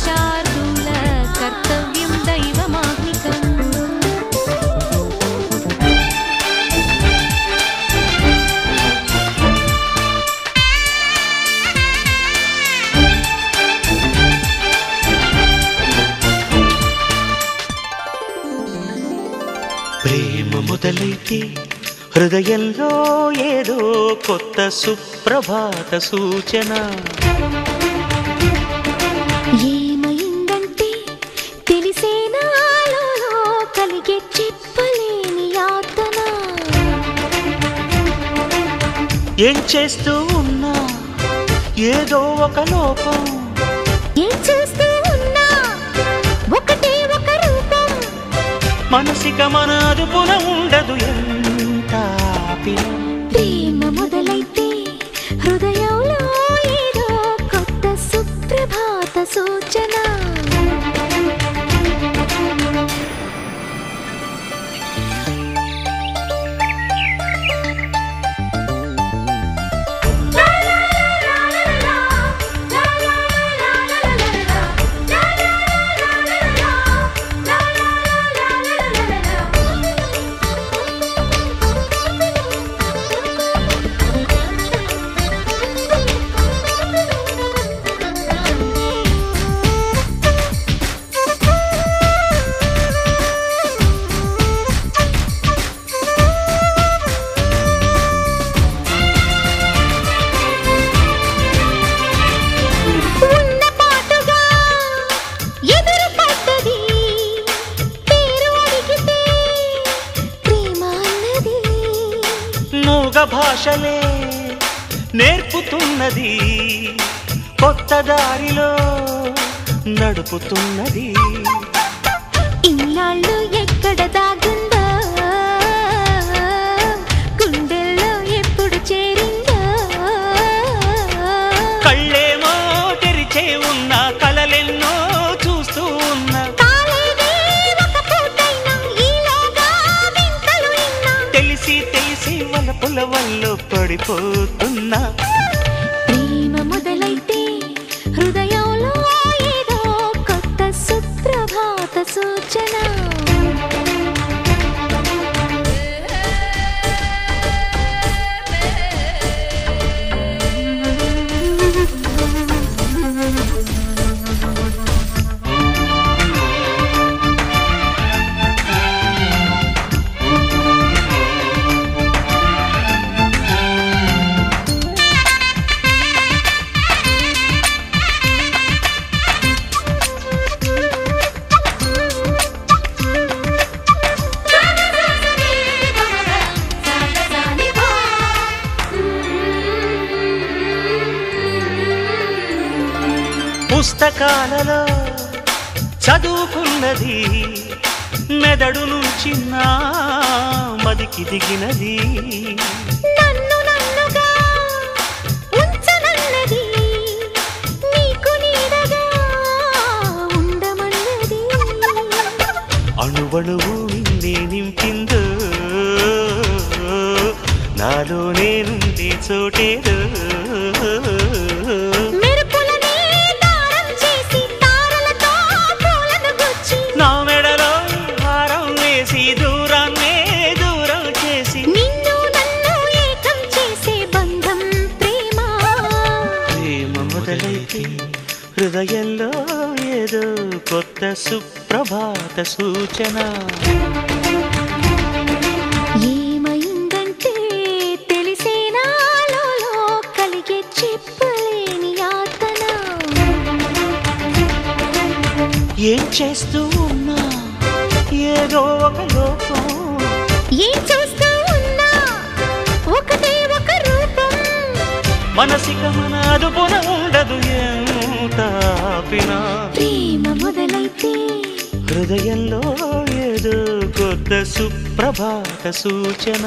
శార్దూల కర్తవ్యం దైవమాహ్నికం. ప్రేమ మొదలైతే హృదయంలో ఏదో కొత్త సుప్రభాత సూచన. ఏమైందంటే తెలిసేనాలో కలిగే చెప్పలేని యాతన. ఏం చేస్తూ ఉన్నా ఏదో ఒక లోపం, ఏం చేస్తూ ఉన్నా ఒకటే ఒక రూపం. మనసిక మన అదుపున ఉండదు ఎంత ఆపినా. ప్రేమ మొదలైతే హృదయంలో ఏదో కొత్త సుప్రభాత సూచన. భాషలే నేర్పుతున్నది, కొత్త దారిలో నడుపుతున్నది. ఇన్నాళ్ళు ఎక్కడ దాగుందో, గుండెల్లో ఎప్పుడు చేరిందో. కళ్ళేమో తెరిచే ఉన్న కలలెన్నో చూస్తూ ఉన్నా. తెలిసి తెలిసి వలపుల వల్ల పడిపోతున్నా. ప్రేమ మొదలైతే హృదయంలో ఏదో కొత్త సుప్రభాత సూచన. పుస్తకాలలో చదువుకున్నది మెదడు నుంచి నా మదికి దిగినది. నన్ను నన్నుగా ఉంచనన్నది, నీకు నీడగా ఉండమన్నది. అణువణువు నిన్నే నింపిందో, నాలో నేనుండే చోటేదో. నా మెడలో హారం వేసి దూరాన్నే దూరం చేసి నిన్ను నన్ను ఏకం చేసే బంధం ప్రేమ. ప్రేమ మొదలైతే హృదయంలో ఏదో కొత్త సుప్రభాత సూచన. ఏమైందంటే తెలిసేనాలో కలిగే చెప్పలేని యాతన. ఏం చేస్తూ ఉన్నా ఏదో ఒక లోపం, ఏం చూస్తూ ఉన్నా ఒకటే ఒక రూపం. మనసిక మన అదుపున ఉండదు ఎంత ఆపినా. ప్రేమ మొదలైతే హృదయంలో ఏదో కొత్త సుప్రభాత సూచన.